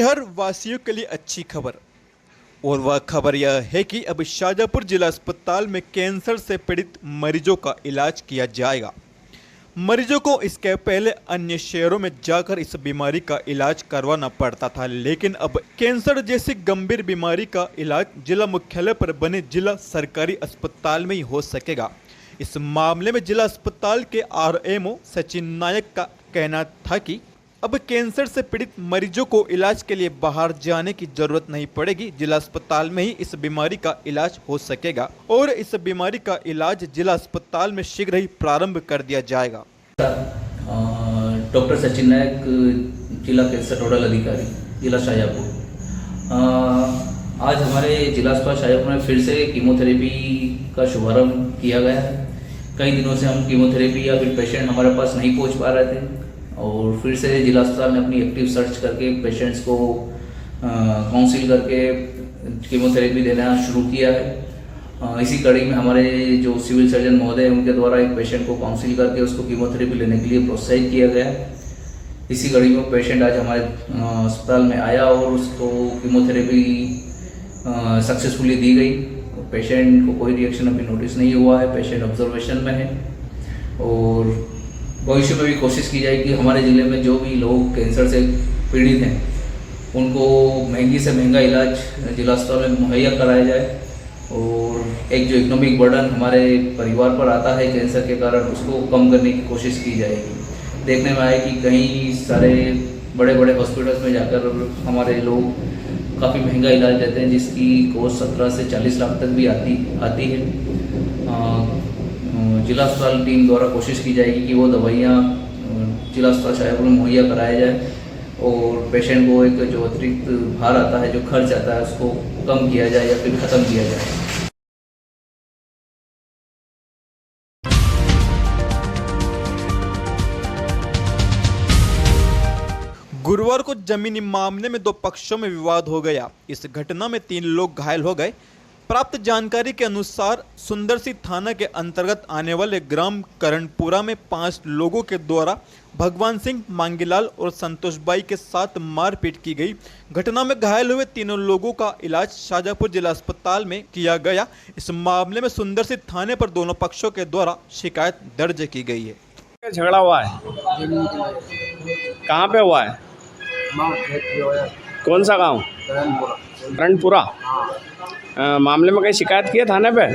शहर वासियों के लिए अच्छी खबर। और वह खबर यह है कि अब शाजापुर जिला अस्पताल में कैंसर से पीड़ित मरीजों का इलाज किया जाएगा। मरीजों को इसके पहले अन्य शहरों में जाकर इस बीमारी का इलाज करवाना पड़ता था, लेकिन अब कैंसर जैसी गंभीर बीमारी का इलाज जिला मुख्यालय पर बने जिला सरकारी अस्पताल में ही हो सकेगा। इस मामले में जिला अस्पताल के आरएमओ सचिन नायक का कहना था कि अब कैंसर से पीड़ित मरीजों को इलाज के लिए बाहर जाने की जरूरत नहीं पड़ेगी। जिला अस्पताल में ही इस बीमारी का इलाज हो सकेगा और इस बीमारी का इलाज जिला अस्पताल में शीघ्र ही प्रारंभ कर दिया जाएगा। डॉक्टर सचिन नायक, जिला कैंसर नोडल अधिकारी, जिला शाजापुर। आज हमारे जिला अस्पताल शाजापुर में फिर से कीमोथेरेपी का शुभारंभ किया गया है। कई दिनों से हम कीमोथेरेपी या फिर पेशेंट हमारे पास नहीं पहुंच पा रहे थे और फिर से जिला अस्पताल ने अपनी एक्टिव सर्च करके पेशेंट्स को काउंसिल करके कीमोथेरेपी देना शुरू किया है। इसी कड़ी में हमारे जो सिविल सर्जन महोदय हैं उनके द्वारा एक पेशेंट को काउंसिल करके उसको कीमोथेरेपी लेने के लिए प्रोत्साहित किया गया है। इसी कड़ी में पेशेंट आज हमारे अस्पताल में आया और उसको कीमोथेरेपी सक्सेसफुली दी गई। पेशेंट को कोई रिएक्शन अभी नोटिस नहीं हुआ है, पेशेंट ऑब्जर्वेशन में है और भविष्य में भी कोशिश की जाएगी कि हमारे ज़िले में जो भी लोग कैंसर से पीड़ित हैं उनको महंगी से महंगा इलाज जिला अस्पताल में मुहैया कराया जाए और एक जो इकोनॉमिक बर्डन हमारे परिवार पर आता है कैंसर के कारण उसको कम करने की कोशिश की जाएगी। देखने में आया कि कई सारे बड़े बड़े हॉस्पिटल्स में जाकर हमारे लोग काफ़ी महंगा इलाज लेते हैं जिसकी कॉस्ट 17 से 40 लाख तक भी आती है। जिला अस्पताल टीम द्वारा कोशिश की जाएगी कि वो दवाइयाँ जिला अस्पताल शाजापुर में मुहैया कराया जाए और पेशेंट को एक जो अतिरिक्त भार आता है, जो खर्च आता है, उसको कम किया जाए या फिर ख़त्म किया जाए। गुरुवार को जमीनी मामले में दो पक्षों में विवाद हो गया। इस घटना में 3 लोग घायल हो गए। प्राप्त जानकारी के अनुसार सुंदरसी थाना के अंतर्गत आने वाले ग्राम करणपुरा में 5 लोगों के द्वारा भगवान सिंह, मांगीलाल और संतोष बाई के साथ मारपीट की गई। घटना में घायल हुए तीनों लोगों का इलाज शाजापुर जिला अस्पताल में किया गया। इस मामले में सुंदरसी थाने पर दोनों पक्षों के द्वारा शिकायत दर्ज की गई है। झगड़ा हुआ है, कहाँ पे हुआ है? कौन सा गांव? करणपुरा। मामले में कहीं शिकायत की है थाने पे?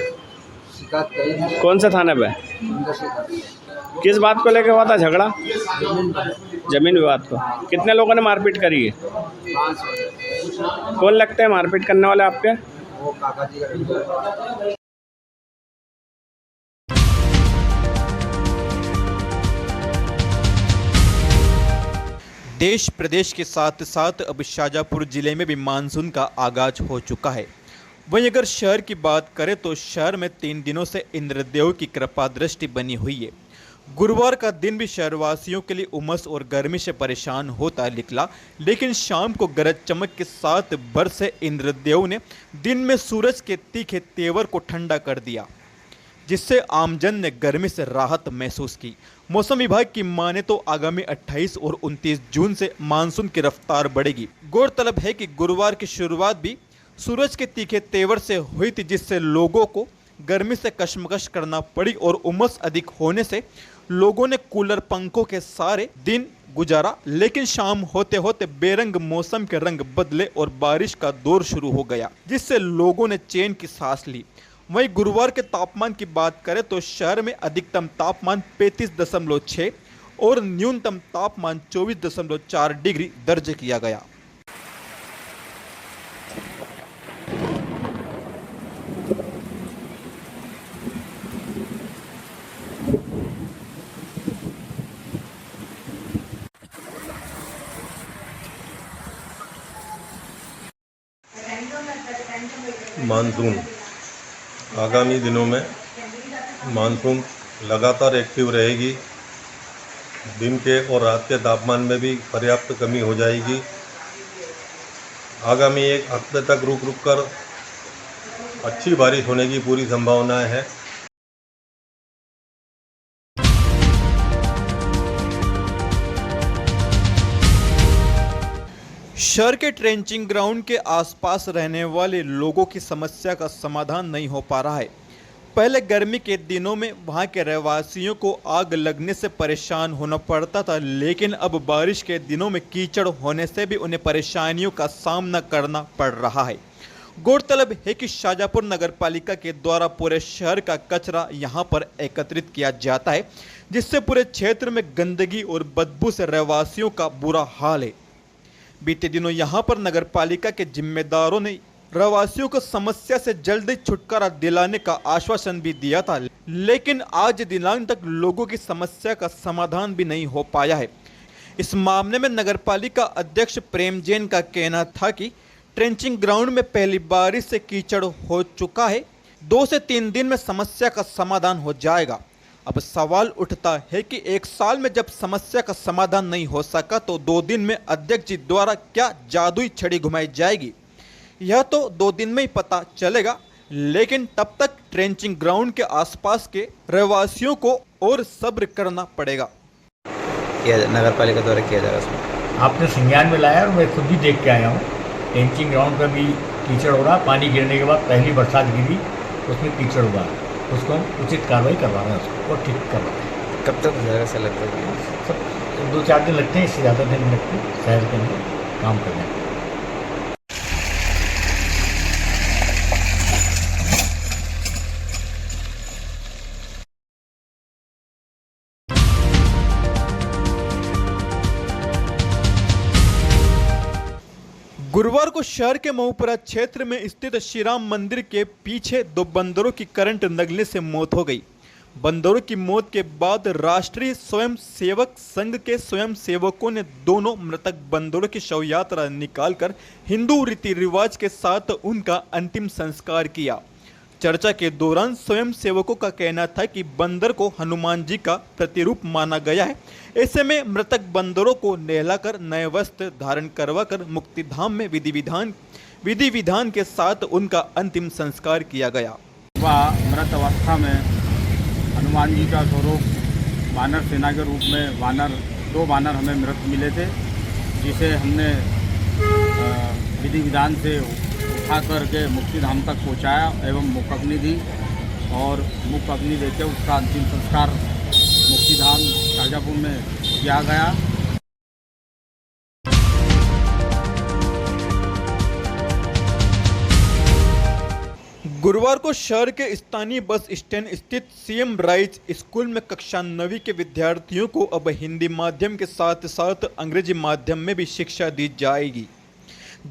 शिकायत करी थी। कौन से थाने पे? किस बात को लेके हुआ था झगड़ा? जमीन विवाद को। कितने लोगों ने मारपीट करी है? 5 कौन लगते हैं मारपीट करने वाले आपके? वो काका जी का लड़का है। देश प्रदेश के साथ साथ अब शाजापुर जिले में भी मानसून का आगाज हो चुका है। वहीं अगर शहर की बात करें तो शहर में 3 दिनों से इंद्रदेव की कृपा दृष्टि बनी हुई है। गुरुवार का दिन भी शहरवासियों के लिए उमस और गर्मी से परेशान होता निकला, लेकिन शाम को गरज चमक के साथ बरसे इंद्रदेव ने दिन में सूरज के तीखे तेवर को ठंडा कर दिया, जिससे आमजन ने गर्मी से राहत महसूस की। मौसम विभाग की माने तो आगामी 28 और 29 जून से मानसून की रफ्तार बढ़ेगी। गौरतलब है कि गुरुवार की शुरुआत भी सूरज के तीखे तेवर से हुई थी, जिससे लोगों को गर्मी से कशमकश करना पड़ी और उमस अधिक होने से लोगों ने कूलर पंखों के सारे दिन गुजारा। लेकिन शाम होते होते बेरंग मौसम के रंग बदले और बारिश का दौर शुरू हो गया, जिससे लोगों ने चैन की सांस ली। वहीं गुरुवार के तापमान की बात करें तो शहर में अधिकतम तापमान 35.6 और न्यूनतम तापमान 24.4 डिग्री दर्ज किया गया। मानसून आगामी दिनों में मानसून लगातार एक्टिव रहेगी। दिन के और रात के तापमान में भी पर्याप्त कमी हो जाएगी। आगामी 1 हफ्ते तक रुक रुक कर अच्छी बारिश होने की पूरी संभावना है। शहर के ट्रेंचिंग ग्राउंड के आसपास रहने वाले लोगों की समस्या का समाधान नहीं हो पा रहा है। पहले गर्मी के दिनों में वहां के रहवासियों को आग लगने से परेशान होना पड़ता था, लेकिन अब बारिश के दिनों में कीचड़ होने से भी उन्हें परेशानियों का सामना करना पड़ रहा है। गौरतलब है कि शाहजहाँपुर नगर पालिका के द्वारा पूरे शहर का कचरा यहां पर एकत्रित किया जाता है, जिससे पूरे क्षेत्र में गंदगी और बदबू से रहवासियों का बुरा हाल है। बीते दिनों यहां पर नगर पालिका के जिम्मेदारों ने रहवासियों को समस्या से जल्दी छुटकारा दिलाने का आश्वासन भी दिया था, लेकिन आज दिनांक तक लोगों की समस्या का समाधान भी नहीं हो पाया है। इस मामले में नगर पालिका अध्यक्ष प्रेम जैन का कहना था कि ट्रेंचिंग ग्राउंड में पहली बारिश से कीचड़ हो चुका है, 2 से 3 दिन में समस्या का समाधान हो जाएगा। अब सवाल उठता है कि 1 साल में जब समस्या का समाधान नहीं हो सका तो 2 दिन में अध्यक्ष जी द्वारा क्या जादुई छड़ी घुमाई जाएगी, यह तो 2 दिन में ही पता चलेगा। लेकिन तब तक ट्रेंचिंग ग्राउंड के आसपास के रहवासियों को और सब्र करना पड़ेगा। नगर पालिका द्वारा किया जा रहा है। आपने संज्ञान में लाया और मैं खुद भी देख के आया हूँ। ट्रेंचिंग ग्राउंड पर भी कीचड़ हो रहा, पानी गिरने के बाद पहली बरसात गिरी उसमें कीचड़ हुआ, उसको हम उचित कार्रवाई करवा रहे हैं, उसको ठीक करवा रहे हैं। कब तक हो जाएगा ऐसा लगता है? सब 2-4 दिन लगते हैं, इससे ज़्यादा दिन लगते हैं शहर के अंदर काम करने में। गुरुवार को शहर के मऊपुरा क्षेत्र में स्थित श्री राम मंदिर के पीछे 2 बंदरों की करंट लगने से मौत हो गई। बंदरों की मौत के बाद राष्ट्रीय स्वयं सेवक संघ के स्वयं सेवकों ने दोनों मृतक बंदरों की शव यात्रा निकालकर हिंदू रीति रिवाज के साथ उनका अंतिम संस्कार किया। चर्चा के दौरान स्वयं सेवकों का कहना था कि बंदर को हनुमान जी का प्रतिरूप माना गया है। ऐसे में मृतक बंदरों को नहलाकर नए वस्त्र धारण करवाकर मुक्तिधाम में विधि विधान के साथ उनका अंतिम संस्कार किया गया। वह मृत अवस्था में हनुमान जी का स्वरूप वानर सेना के रूप में 2 वानर हमें मृत मिले थे, जिसे हमने विधि विधान से उठा करके मुक्तिधाम तक पहुंचाया एवं मुख अग्नि दी और मुख अग्नि देकर उसका अंतिम संस्कार मुक्तिधाम शाहजहाँपुर में किया गया। गुरुवार को शहर के स्थानीय बस स्टैंड स्थित सीएम राइज स्कूल में कक्षा 9वीं के विद्यार्थियों को अब हिंदी माध्यम के साथ साथ अंग्रेजी माध्यम में भी शिक्षा दी जाएगी।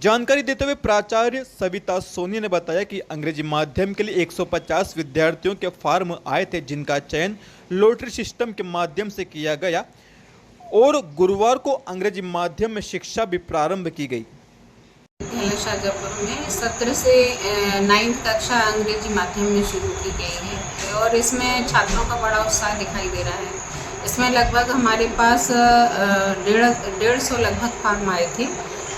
जानकारी देते हुए प्राचार्य सविता सोनी ने बताया कि अंग्रेजी माध्यम के लिए 150 विद्यार्थियों के फॉर्म आए थे, जिनका चयन लॉटरी सिस्टम के माध्यम से किया गया और गुरुवार को अंग्रेजी माध्यम में शिक्षा भी प्रारंभ की गई। शाहजहाँपुर में 17 से 9वीं कक्षा अंग्रेजी माध्यम में शुरू की गई है और इसमें छात्रों का बड़ा उत्साह दिखाई दे रहा है। इसमें लगभग हमारे पास 150 लगभग फॉर्म आए थे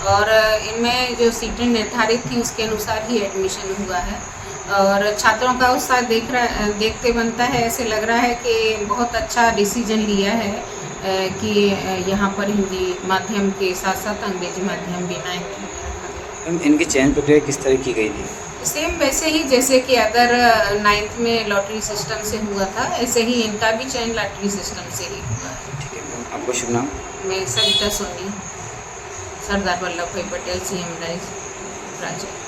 और इनमें जो सीटें निर्धारित थी उसके अनुसार ही एडमिशन हुआ है और छात्रों का उत्साह देखते बनता है, ऐसे लग रहा है कि बहुत अच्छा डिसीजन लिया है कि यहाँ पर हिंदी माध्यम के साथ साथ अंग्रेजी माध्यम भी ना। इनकी चयन प्रक्रिया किस तरह की गई थी? सेम वैसे ही जैसे कि अदर 9th में लॉटरी सिस्टम से हुआ था, ऐसे ही इनका भी चयन लॉटरी सिस्टम से ही हुआ। ठीक है, आपको शुभ नाम? मैं सविता सोनी, सरदार वल्लभ भाई पटेल सीएम राइज प्राचार्य।